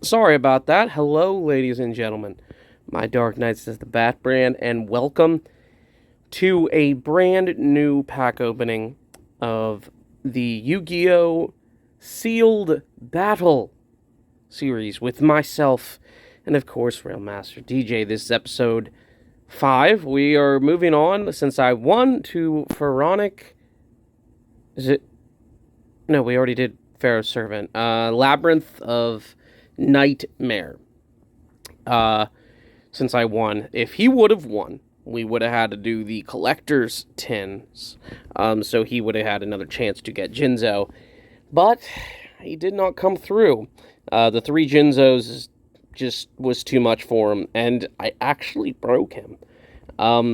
Sorry about that. Hello, ladies and gentlemen. My Dark Knights is the Bat brand, and welcome to a brand new pack opening of the Yu-Gi-Oh! Sealed Battle series with myself and, of course, Realmmaster DJ. This is episode 5. We are moving on since I won to Pharaonic. Is it? No, we already did Pharaoh's Servant. Labyrinth of Nightmare. Since I won. If he would have won, we would have had to do the collector's tins. So he would have had another chance to get Jinzo. But he did not come through. The 3 Jinzos just was too much for him. And I actually broke him.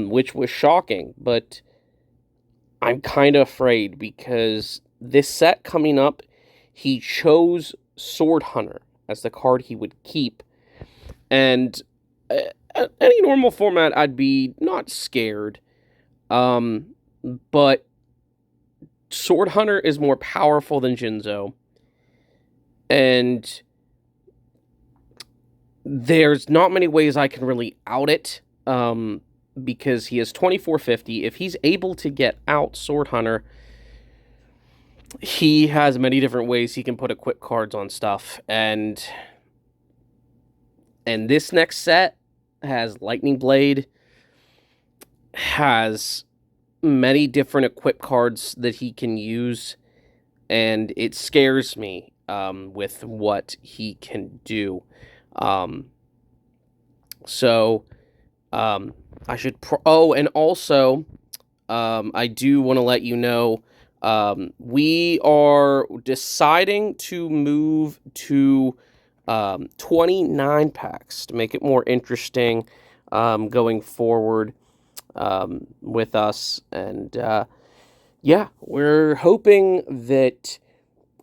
Which was shocking. But I'm kind of afraid because this set coming up, he chose Sword Hunter as the card he would keep. And any normal format, I'd be not scared. But Sword Hunter is more powerful than Jinzo. And there's not many ways I can really out it. Because he is 2450. If he's able to get out Sword Hunter, he has many different ways he can put equip cards on stuff. And this next set has Lightning Blade, has many different equip cards that he can use, and it scares me with what he can do. I should... and also, I do want to let you know, we are deciding to move to 29 packs to make it more interesting going forward with us. And yeah, we're hoping that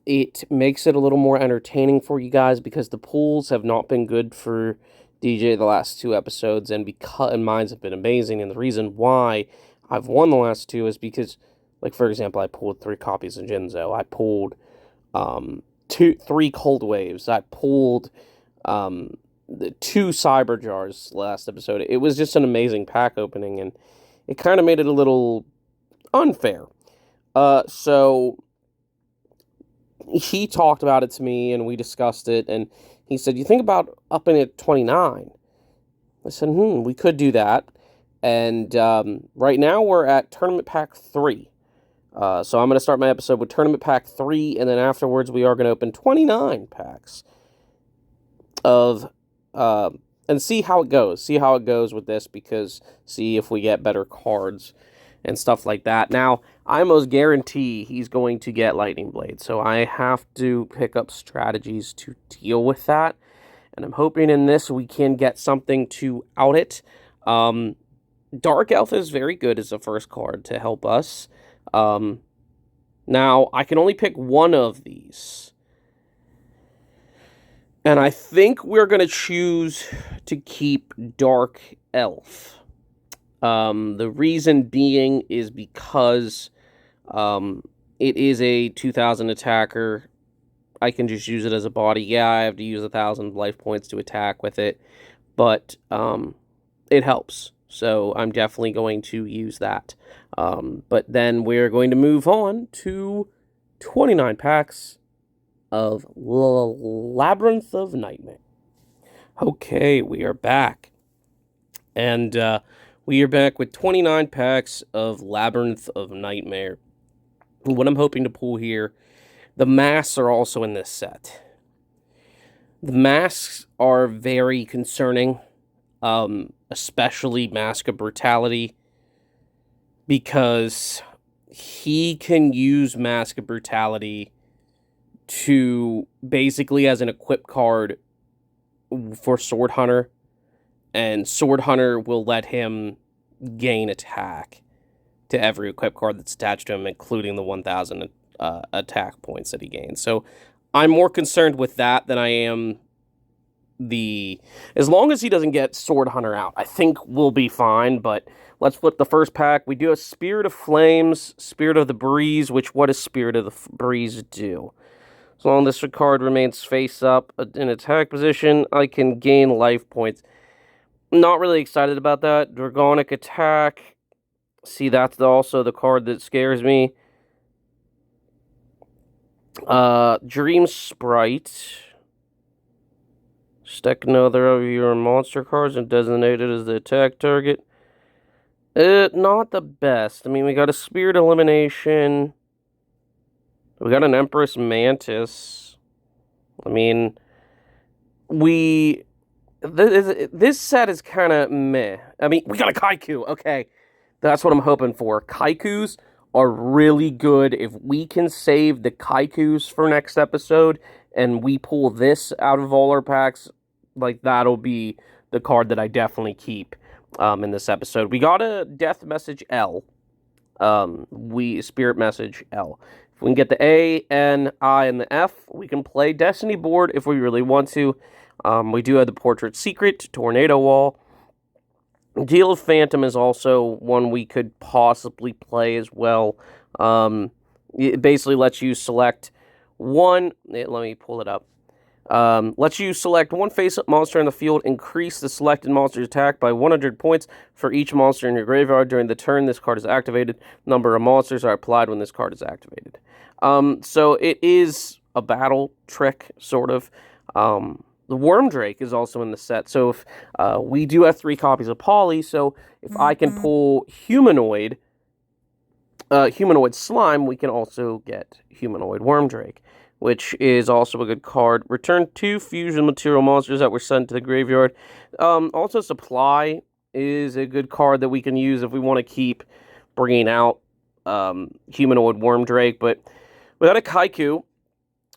it makes it a little more entertaining for you guys because the pools have not been good for DJ the last 2 episodes, and mine have been amazing. And the reason why I've won the last 2 is because, like, for example, I pulled 3 copies of Jinzo. I pulled 3 Cold Waves. I pulled the 2 Cyber Jars last episode. It was just an amazing pack opening, and it kind of made it a little unfair. So he talked about it to me, and we discussed it, and he said, you think about upping it 29? I said, we could do that. And right now we're at Tournament Pack 3. So I'm going to start my episode with Tournament Pack 3, and then afterwards we are going to open 29 packs of... and see how it goes. See how it goes with this, because see if we get better cards and stuff like that. Now, I almost guarantee he's going to get Lightning Blade, so I have to pick up strategies to deal with that. And I'm hoping in this we can get something to out it. Dark Elf is very good as a first card to help us. Now, I can only pick one of these. And I think we're going to choose to keep Dark Elf. The reason being is because it is a 2,000 attacker. I can just use it as a body. Yeah, I have to use 1,000 life points to attack with it. But it helps. So I'm definitely going to use that. But then we're going to move on to 29 packs of Labyrinth of Nightmare. Okay, we are back. And we are back with 29 packs of Labyrinth of Nightmare. What I'm hoping to pull here, the masks are also in this set. The masks are very concerning, especially Mask of Brutality, because he can use Mask of Brutality to basically as an equip card for Sword Hunter, and Sword Hunter will let him gain attack to every equip card that's attached to him, including the 1,000 attack points that he gains. So I'm more concerned with that than I am as long as he doesn't get Sword Hunter out, I think we'll be fine. But let's flip the first pack. We do a Spirit of Flames, Spirit of the Breeze, which what does Spirit of the Breeze do? As long as this card remains face up in attack position, I can gain life points. Not really excited about that. Dragonic attack. See, that's also the card that scares me. Dream Sprite. Stack another of your monster cards and designate it as the attack target. Not the best. I mean, we got a Spirit Elimination. We got an Empress Mantis. I mean, this set is kind of meh. I mean, we got a Kaiku. Okay, that's what I'm hoping for. Kaikus are really good. If we can save the Kaikus for next episode and we pull this out of all our packs, like, that'll be the card that I definitely keep in this episode. We got a Death Message L. Spirit Message L. If we can get the A, N, I, and the F, we can play Destiny board if we really want to. We do have the Portrait Secret, Tornado Wall. Deal of Phantom is also one we could possibly play as well. It basically lets you select one... Let me pull it up. Lets you select one face-up monster in the field, increase the selected monster's attack by 100 points for each monster in your graveyard during the turn this card is activated. Number of monsters are applied when this card is activated. So it is a battle trick, sort of. The Wormdrake is also in the set, so if we do have 3 copies of Poly, so if I can pull Humanoid Slime, we can also get Humanoid Wormdrake, which is also a good card. Return 2 fusion material monsters that were sent to the graveyard. Also, Supply is a good card that we can use if we want to keep bringing out Humanoid Wormdrake, but without a Kaiku,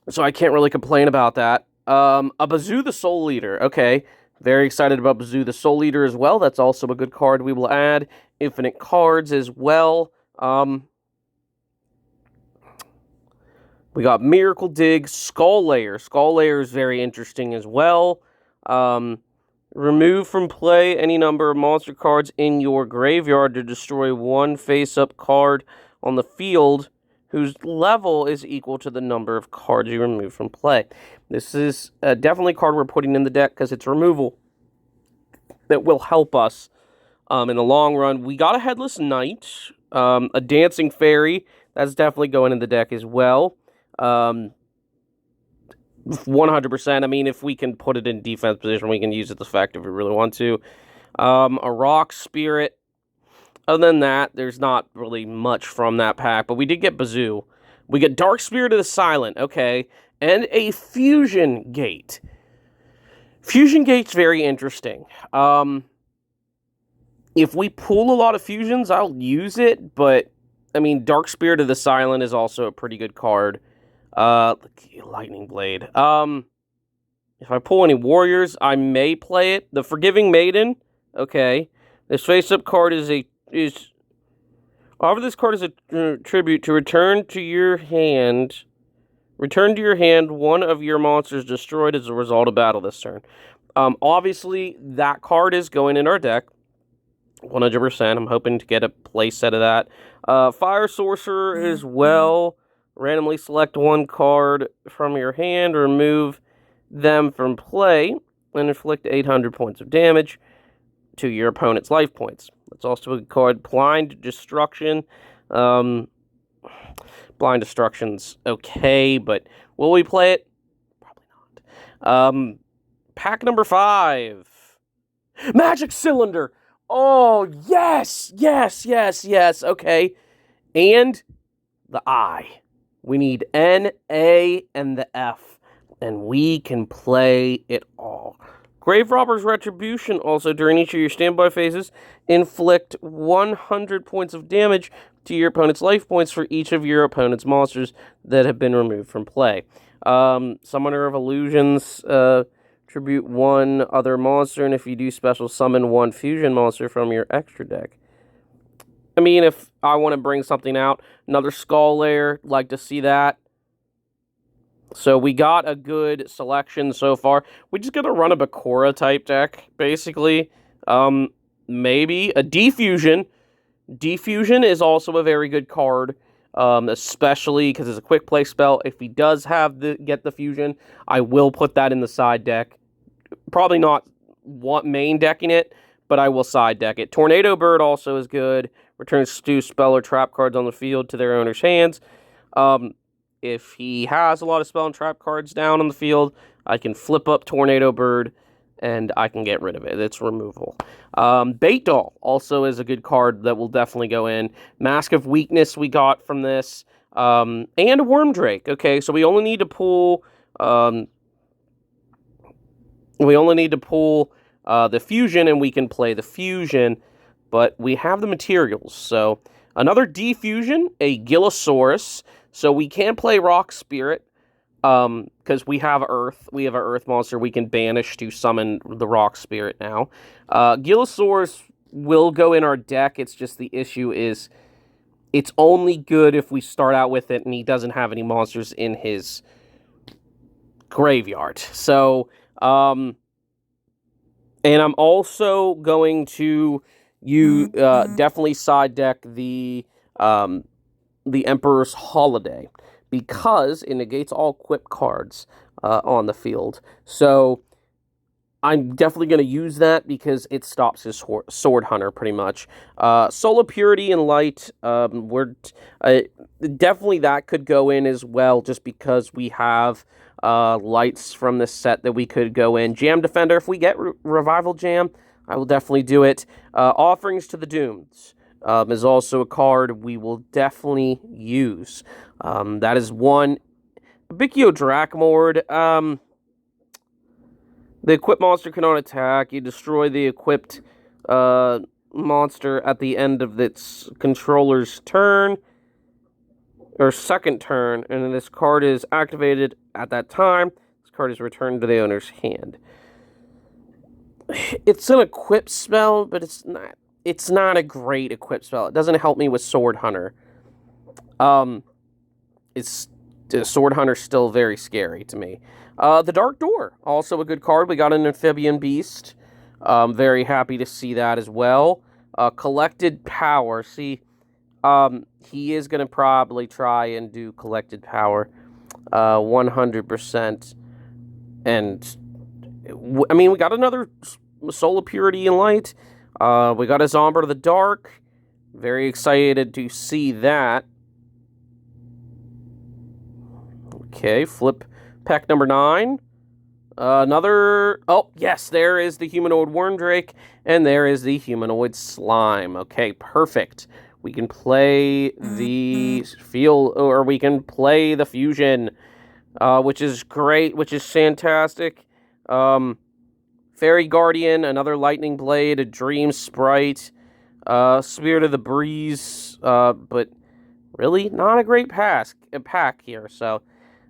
so I can't really complain about that. A Bazoo the Soul Eater. Okay, very excited about Bazoo the Soul Eater as well. That's also a good card we will add. Infinite cards as well. We got Miracle Dig, Skull Layer. Skull Layer is very interesting as well. Remove from play any number of monster cards in your graveyard to destroy one face-up card on the field whose level is equal to the number of cards you remove from play. This is definitely a card we're putting in the deck because it's removal that will help us in the long run. We got a Headless Knight, a Dancing Fairy. That's definitely going in the deck as well. 100%. I mean, if we can put it in defense position, we can use it as effect if we really want to. A Rock Spirit. Other than that, there's not really much from that pack, but we did get Bazoo. We get Dark Spirit of the Silent, okay, and a Fusion Gate. Fusion Gate's very interesting. If we pull a lot of fusions, I'll use it, but, I mean, Dark Spirit of the Silent is also a pretty good card. Lightning Blade. If I pull any Warriors, I may play it. The Forgiving Maiden, okay. This face-up card offer this card as a tribute to return to your hand one of your monsters destroyed as a result of battle this turn. Obviously, that card is going in our deck, 100%. I'm hoping to get a play set of that. Fire Sorcerer as well. Randomly select one card from your hand, remove them from play, and inflict 800 points of damage to your opponent's life points. That's also a card. Blind Destruction. Blind Destruction's okay, but will we play it? Probably not. Pack number 5. Magic Cylinder. Oh, yes, yes, yes, yes. Okay. And the I. We need N, A, and the F. And we can play it all. Grave Robber's Retribution, also during each of your standby phases, inflict 100 points of damage to your opponent's life points for each of your opponent's monsters that have been removed from play. Summoner of Illusions, tribute one other monster, and if you do special, summon one fusion monster from your extra deck. I mean, if I want to bring something out, another Skull Layer, like to see that. So we got a good selection so far. We just got to run a Bakura type deck, basically. Maybe a Defusion. Defusion is also a very good card. especially because it's a quick play spell. If he does get the fusion, I will put that in the side deck. Probably not main decking it, but I will side deck it. Tornado Bird also is good. Returns 2 spell or trap cards on the field to their owner's hands. If he has a lot of spell and trap cards down on the field, I can flip up Tornado Bird, and I can get rid of it. It's removal. Bait Doll also is a good card that will definitely go in. Mask of Weakness we got from this. And a Worm Drake. Okay, so we only need to pull... the fusion, and we can play the fusion, but we have the materials. So another defusion, a Gillosaurus. So we can play Rock Spirit, because we have Earth. We have an Earth monster we can banish to summon the Rock Spirit now. Gillosaurus will go in our deck. It's just the issue is it's only good if we start out with it and he doesn't have any monsters in his graveyard. So, and I'm also going to definitely side deck the Emperor's Holiday, because it negates all equip cards on the field. So I'm definitely going to use that because it stops his Sword Hunter pretty much. Solar Purity and Light, definitely that could go in as well, just because we have lights from this set that we could go in. Jam Defender, if we get Revival Jam, I will definitely do it. Offerings to the Doomed is also a card we will definitely use. That is one. Yugioh Dracmord. The equipped monster cannot attack. You destroy the equipped monster at the end of its controller's turn, or second turn, and then this card is activated at that time. This card is returned to the owner's hand. It's an equipped spell, but it's not a great equipped spell. It doesn't help me with Sword Hunter. Sword Hunter's still very scary to me. The Dark Door, also a good card. We got an Amphibian Beast. Very happy to see that as well. Collected Power. See, he is going to probably try and do Collected Power 100%. And, I mean, we got another Solar Purity and Light. We got a Zomber of the Dark. Very excited to see that. Okay, flip pack number 9. Another... Oh, yes, there is the Humanoid Worm Drake, and there is the Humanoid Slime. Okay, perfect. We can play the we can play the fusion, which is great, which is fantastic. Fairy Guardian, another Lightning Blade, a Dream Sprite, Spirit of the Breeze, but really not a great pack here, so...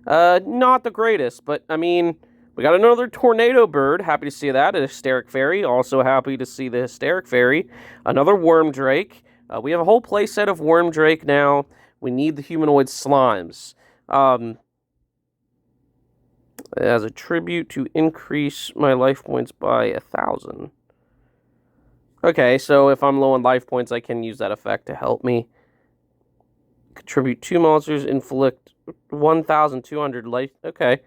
not the greatest, but, I mean, we got another Tornado Bird. Happy to see that. A Hysteric Fairy. Also happy to see the Hysteric Fairy. Another Worm Drake. We have a whole playset of Worm Drake now. We need the Humanoid Slimes. As a tribute to increase my life points by 1,000. Okay, so if I'm low on life points, I can use that effect to help me. Contribute 2 monsters, inflict 1,200 life. Okay.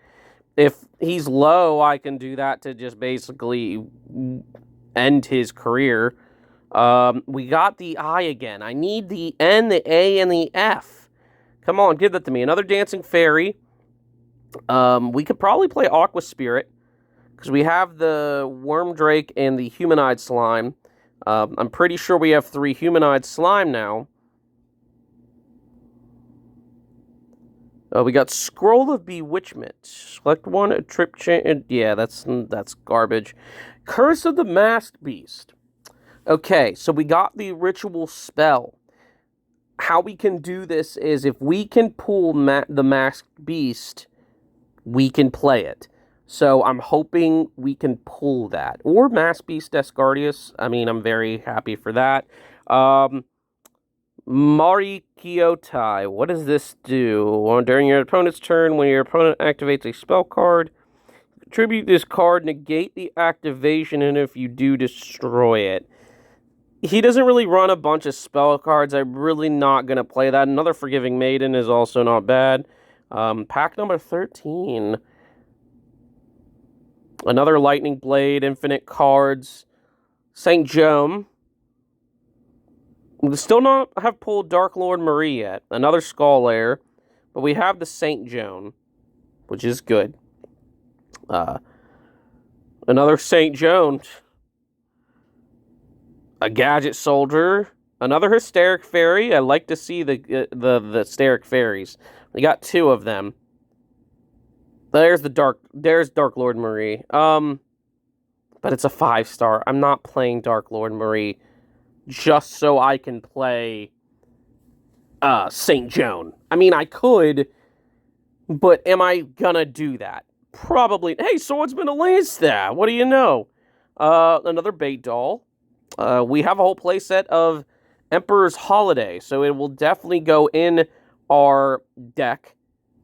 If he's low, I can do that to just basically end his career. We got the I again. I need the N, the A, and the F. Come on, give that to me. Another Dancing Fairy. We could probably play Aqua Spirit, because we have the Worm Drake and the Humanoid Slime. I'm pretty sure we have 3 Humanoid Slime now. We got Scroll of Bewitchment. Select one, a trip chain. Yeah, that's garbage. Curse of the Masked Beast. Okay, so we got the ritual spell. How we can do this is if we can pull the Masked Beast, we can play it. So I'm hoping we can pull that. Or Masked Beast Descardius. I mean, I'm very happy for that. Marikyotai. What does this do? During your opponent's turn, when your opponent activates a spell card, contribute this card, negate the activation, and if you do, destroy it. he doesn't really run a bunch of spell cards. I'm really not going to play that. Another Forgiving Maiden is also not bad. Pack number 13. Another Lightning Blade, Infinite Cards. St. Joan. We still not have pulled Dark Lord Marie yet. Another Skull Lair. But we have the St. Joan, which is good. Another St. Joan. A Gadget Soldier. Another Hysteric Fairy. I like to see the Hysteric Fairies. We got 2 of them. There's Dark Lord Marie. But it's a 5-star. I'm not playing Dark Lord Marie just so I can play St. Joan. I mean, I could, but am I gonna do that? Probably. Hey, Swordsman of Landstaff. What do you know? Another Bait Doll. We have a whole playset of Emperor's Holiday, so it will definitely go in our deck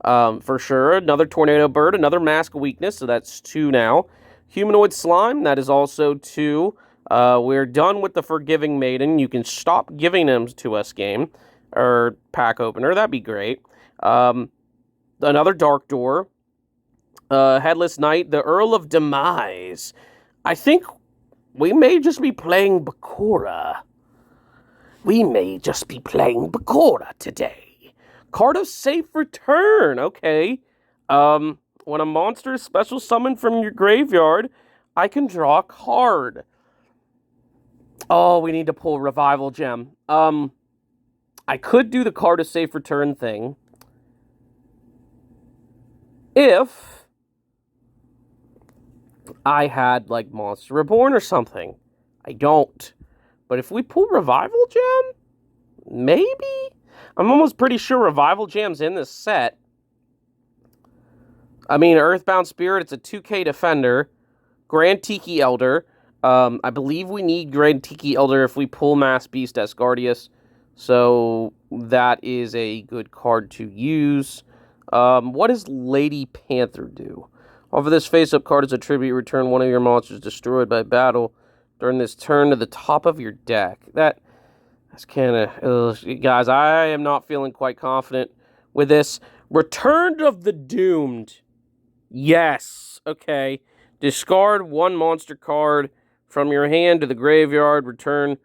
for sure. Another Tornado Bird, another Mask of Weakness, so that's 2 now. Humanoid Slime, that is also 2. We're done with the Forgiving Maiden. You can stop giving them to us, game, or pack opener. That'd be great. Another Dark Door. Headless Knight, the Earl of Demise. I think we may just be playing Bakura. We may just be playing Bakura today. Card of Safe Return. Okay. When a monster is special summoned from your graveyard, I can draw a card. Oh, we need to pull Revival Gem. I could do the Card of Safe Return thing. If I had, like, Monster Reborn or something. I don't. But if we pull Revival Gem, maybe? I'm almost pretty sure Revival Gem's in this set. I mean, Earthbound Spirit, it's a 2K Defender. Grand Tiki Elder. I believe we need Grand Tiki Elder if we pull Mass Beast Asgardius. So that is a good card to use. What does Lady Panther do? Offer this face-up card as a tribute. Return one of your monsters destroyed by battle during this turn to the top of your deck. That's kind of... Guys, I am not feeling quite confident with this. Return of the Doomed. Yes. Okay. Discard 1 monster card from your hand to the graveyard. Return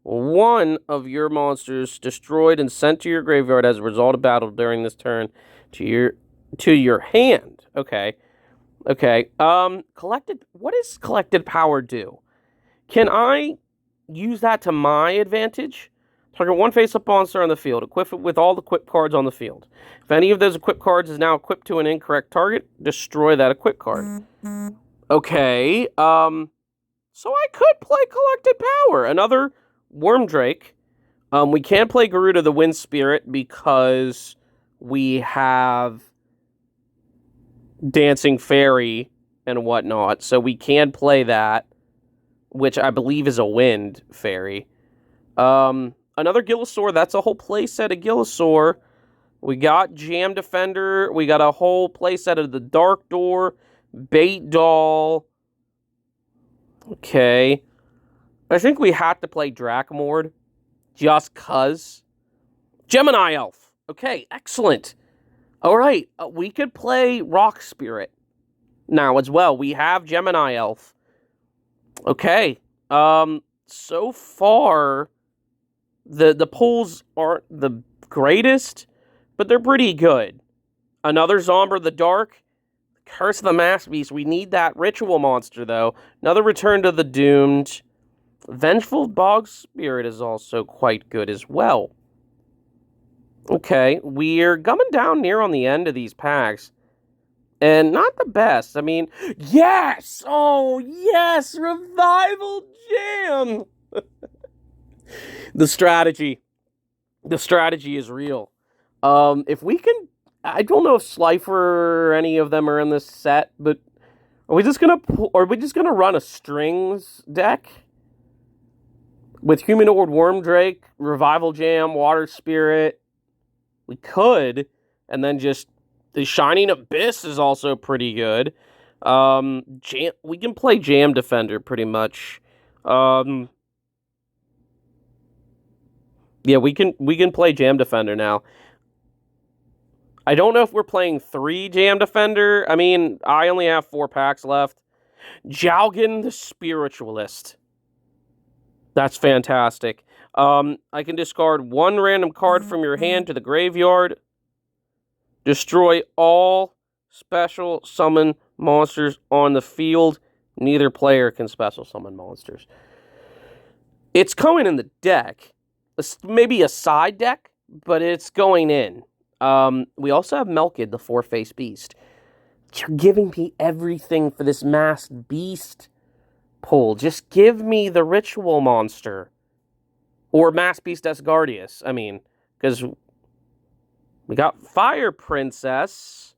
1 of your monsters destroyed and sent to your graveyard as a result of battle during this turn to your hand. Okay. Okay. What does Collected Power do? Can I use that to my advantage? Target 1 face-up monster on the field. Equip it with all the equipped cards on the field. If any of those equipped cards is now equipped to an incorrect target, destroy that equipped card. Okay. So I could play Collected Power. Another Wormdrake. We can't play Garuda the Wind Spirit because we have Dancing Fairy and whatnot. So we can play that, which I believe is a Wind Fairy. Another Gillisaur. That's a whole playset of Gillisaur. We got Jam Defender. We got a whole playset of the Dark Door. Bait Doll. Okay. I think we have to play Dracmord. Just cuz. Gemini Elf. Okay, excellent. Alright, we could play Rock Spirit now as well. We have Gemini Elf. Okay. So far, the pulls aren't the greatest, but they're pretty good. Another Zombra the Dark. Curse of the Mass Beast. We need that ritual monster, though. Another Return to the Doomed. Vengeful Bog Spirit is also quite good as well. Okay, we're coming down near on the end of these packs. And not the best. I mean, yes! Oh, yes! Revival Jam! The strategy. The strategy is real. If we can... I don't know if Slifer or any of them are in this set, but are we just gonna run a strings deck? With Humanoid Wormdrake, Revival Jam, Water Spirit. We could, and then just the Shining Abyss is also pretty good. We can play Jam Defender pretty much. Yeah, we can play Jam Defender now. I don't know if we're playing 3 Jam Defender. I mean, I only have 4 packs left. Jowgen the Spiritualist. That's fantastic. I can discard 1 random card from your hand to the graveyard. Destroy all special summon monsters on the field. Neither player can special summon monsters. It's coming in the deck. Maybe a side deck, but it's going in. We also have Melkid, the 4-face beast. You're giving me everything for this masked beast pull. Just give me the ritual monster. Or Masked Beast Asgardius. I mean, because we got Fire Princess.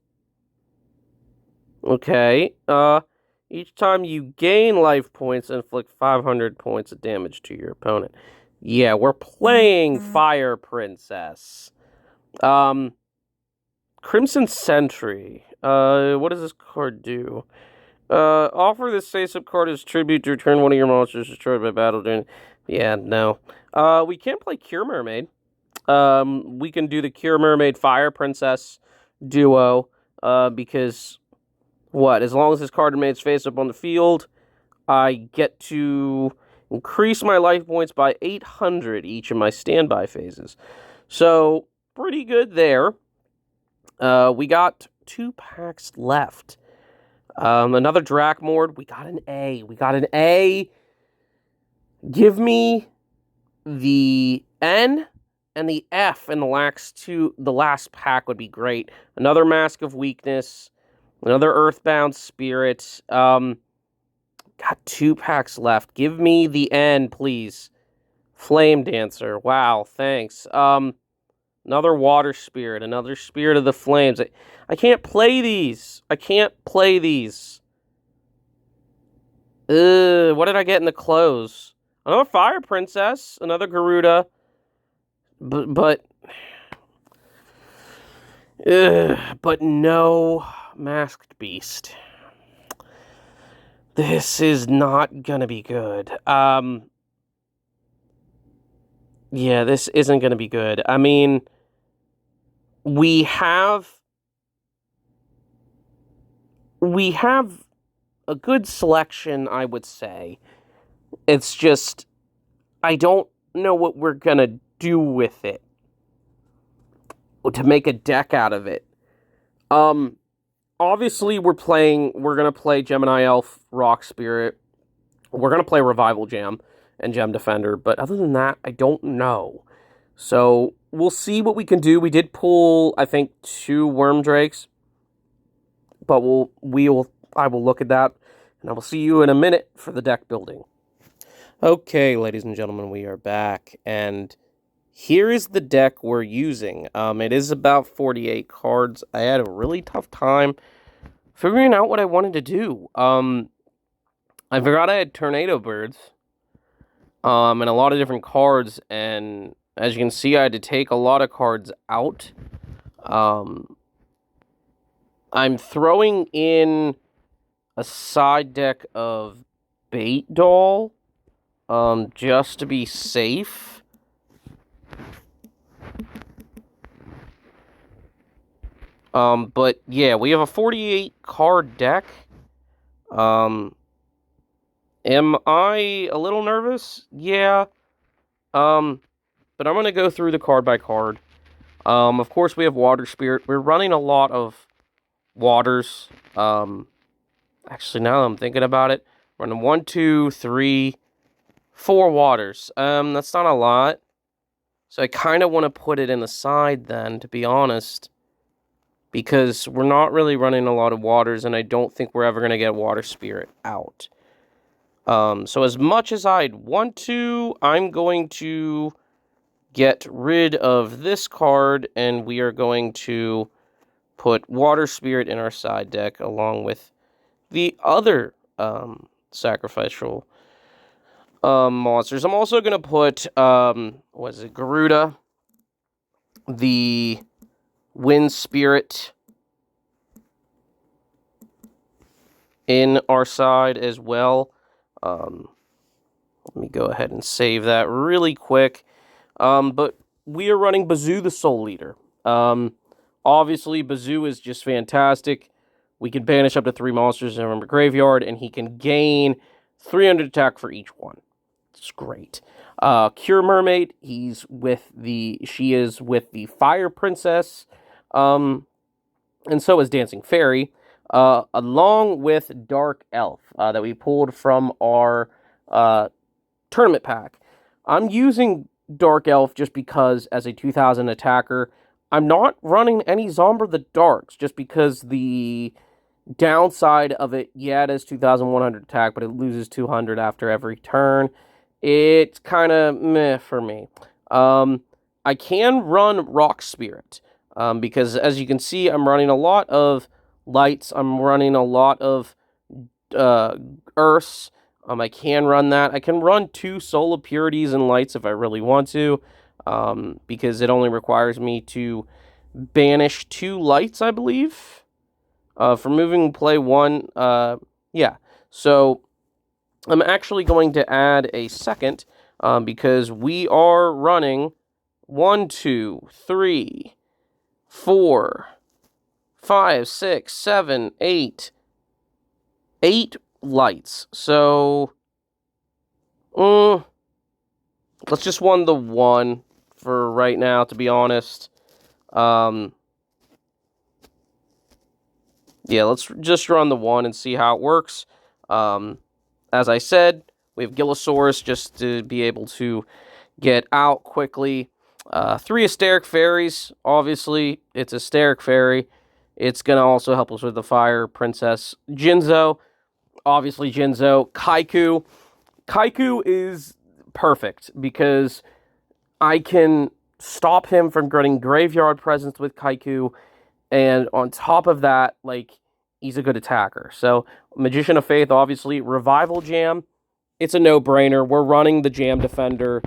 Okay. Each time you gain life points, inflict 500 points of damage to your opponent. Yeah, we're playing Fire Princess. Crimson Sentry. What does this card do? Offer this face-up card as tribute to return one of your monsters destroyed by battle during... Yeah, no. We can't play Cure Mermaid. We can do the Cure Mermaid Fire Princess duo, because... What? As long as this card remains face-up on the field, I get to increase my life points by 800 each of my standby phases. So, pretty good there. We got 2 packs left. Another Drakmord. We got an A. We got an A. Give me the N and the F in the last pack would be great. Another Mask of Weakness. Another Earthbound Spirit. Got 2 packs left. Give me the N, please. Flame Dancer. Wow, thanks. Another Water Spirit. Another Spirit of the Flames. I can't play these. I can't play these. What did I get in the close? Another Fire Princess. Another Garuda. But no Masked Beast. This is not gonna be good. Yeah, this isn't gonna be good. I mean, we have a good selection, I would say. It's just, I don't know what we're gonna do with it. To make a deck out of it. Obviously, we're gonna play Gemini Elf, Rock Spirit. We're gonna play Revival Jam and Gem Defender, but other than that, I don't know. So, we'll see what we can do. We did pull, I think, 2 Worm Drakes, but I will look at that, and I will see you in a minute for the deck building. Okay, ladies and gentlemen, we are back, and here is the deck we're using. It is about 48 cards. I had a really tough time figuring out what I wanted to do. I forgot I had Tornado Birds, and a lot of different cards, and as you can see, I had to take a lot of cards out. I'm throwing in a side deck of Bait Doll, just to be safe. But yeah, we have a 48 card deck. Am I a little nervous? Yeah. But I'm gonna go through the card by card. Of course we have Water Spirit. We're running a lot of waters. Actually, now that I'm thinking about it, running 1, 2, 3, 4 waters. That's not a lot. So I kind of want to put it in the side then, to be honest. Because we're not really running a lot of waters, and I don't think we're ever going to get Water Spirit out. So as much as I'd want to, I'm going to get rid of this card, and we are going to put Water Spirit in our side deck, along with the other sacrificial monsters. I'm also going to put, Garuda, the Wind Spirit, in our side as well. Let me go ahead and save that really quick. But we are running Bazoo the Soul Leader. Obviously, Bazoo is just fantastic. We can banish up to 3 monsters in a graveyard, and he can gain 300 attack for each one. It's great. Cure Mermaid, she is with the Fire Princess, and so is Dancing Fairy, along with Dark Elf, that we pulled from our tournament pack. I'm using Dark Elf just because, as a 2000 attacker, I'm not running any Zomber the Darks, just because the downside of it, yeah, it is 2,100 attack, but it loses 200 after every turn. It's kind of meh for me. I can run Rock Spirit, because as you can see, I'm running a lot of lights. I'm running a lot of Earths. I can run that. I can run 2 Solar Purities and lights if I really want to, because it only requires me to banish 2 lights, I believe. For moving play 1, yeah. So I'm actually going to add a second, because we are running 1, 2, 3, 4, 5, 6, 7, 8 lights. So, let's just run the 1 for right now, to be honest. Yeah, let's just run the 1 and see how it works. As I said, we have Gillosaurus just to be able to get out quickly. 3 Asteric Fairies, obviously, it's Asteric Fairy. It's going to also help us with the Fire Princess. Jinzo, obviously Jinzo. Kaiku. Kaiku is perfect because I can stop him from getting Graveyard Presence with Kaiku, and on top of that, like, he's a good attacker. So, Magician of Faith, obviously. Revival Jam, it's a no-brainer. We're running the Jam Defender,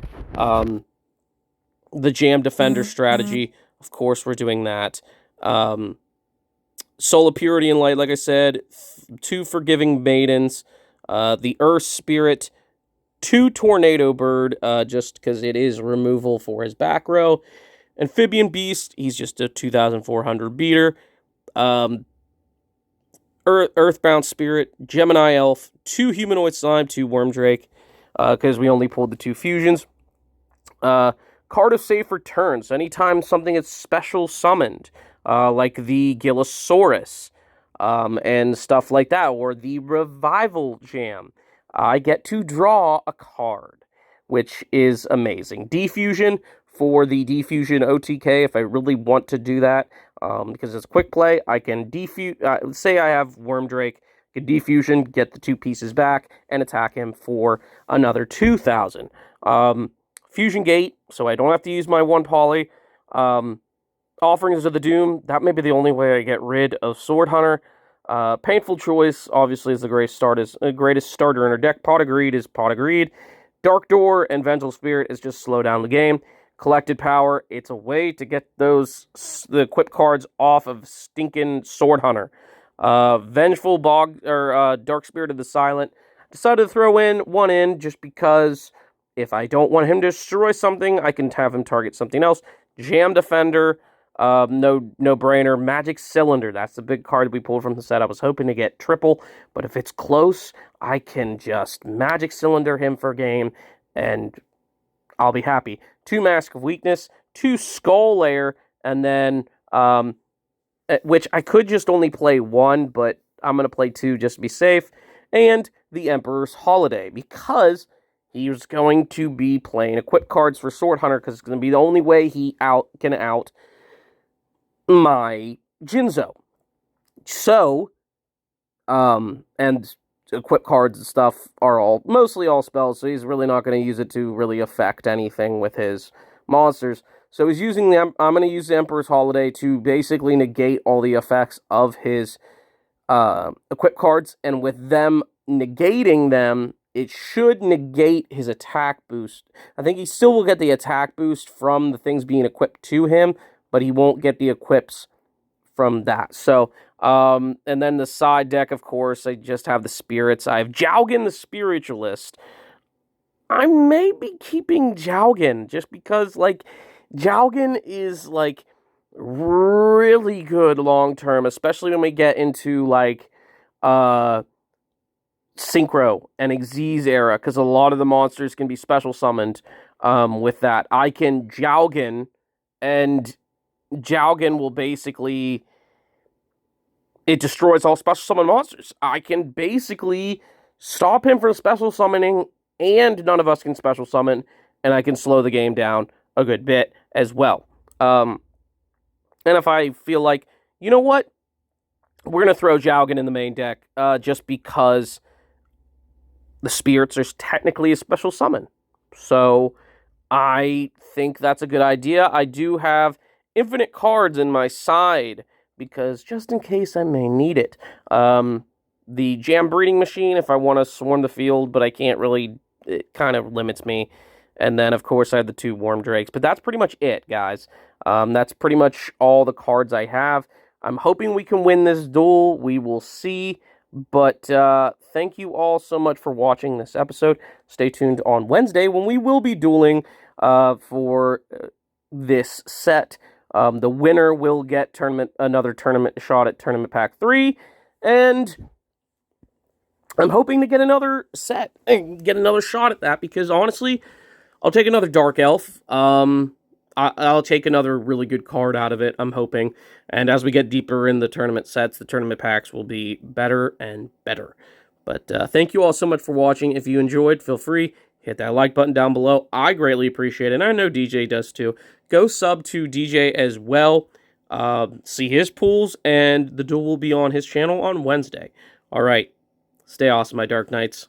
strategy. Of course, we're doing that. Soul of Purity and Light, like I said. 2 Forgiving Maidens. The Earth Spirit. 2 Tornado Bird, just because it is removal for his back row. Amphibian Beast, he's just a 2,400 beater. Earthbound Spirit, Gemini Elf, 2 Humanoid Slime, 2 Wormdrake, because we only pulled the 2 fusions. Card of Safe Returns, anytime something is special summoned, like the Gillosaurus, and stuff like that, or the Revival Jam, I get to draw a card, which is amazing. Defusion for the Defusion OTK, if I really want to do that, because it's quick play, I can defuse, say I have Wormdrake, can Defusion, get the 2 pieces back, and attack him for another 2,000. Fusion Gate, so I don't have to use my 1 poly. Offerings of the Doom, that may be the only way I get rid of Sword Hunter. Painful Choice, obviously, is the greatest starter in our deck. Pot of Greed is Pot of Greed. Dark Door and Vengeful Spirit is just slow down the game. Collected Power, it's a way to get the equip cards off of stinking Sword Hunter. Vengeful Dark Spirit of the Silent. Decided to throw in 1 in just because if I don't want him to destroy something, I can have him target something else. Jam Defender, no-brainer. Magic Cylinder, that's the big card we pulled from the set. I was hoping to get triple, but if it's close, I can just Magic Cylinder him for game, and I'll be happy. 2 Mask of Weakness, 2 Skull Lair, and then, which I could just only play 1, but I'm going to play 2 just to be safe, and the Emperor's Holiday, because he was going to be playing equip cards for Sword Hunter, because it's going to be the only way he can out my Jinzo. So, and equip cards and stuff are mostly all spells, so he's really not going to use it to really affect anything with his monsters. So he's using I'm going to use the Emperor's Holiday to basically negate all the effects of his equip cards, and with them negating them, it should negate his attack boost. I think he still will get the attack boost from the things being equipped to him, but he won't get the equips from that. So, and then the side deck, of course, I just have the spirits. I have Jowgen the Spiritualist. I may be keeping Jowgen just because, like, Jowgen is, like, really good long term, especially when we get into, like, Synchro and Xyz era, because a lot of the monsters can be special summoned with that. I can Jowgen, and Jowgen will basically... It destroys all special summon monsters. I can basically stop him from special summoning, and none of us can special summon, and I can slow the game down a good bit as well. And if I feel like, you know what, we're going to throw Jowgen in the main deck just because the spirits are technically a special summon. So I think that's a good idea. I do have infinite cards in my side because just in case I may need it. The Jam Breeding Machine, if I want to swarm the field, but I can't really, it kind of limits me. And then, of course, I have the 2 Worm Drakes. But that's pretty much it, guys. That's pretty much all the cards I have. I'm hoping we can win this duel. We will see. But thank you all so much for watching this episode. Stay tuned on Wednesday when we will be dueling for this set. The winner will get another tournament shot at Tournament Pack 3, and I'm hoping to get another set and get another shot at that, because honestly, I'll take another Dark Elf. I'll take another really good card out of it, I'm hoping. And as we get deeper in the tournament sets, the tournament packs will be better and better. But thank you all so much for watching. If you enjoyed, feel free, hit that like button down below. I greatly appreciate it, and I know DJ does too. Go sub to DJ as well. See his pools, and the duel will be on his channel on Wednesday. All right. Stay awesome, my Dark Knights.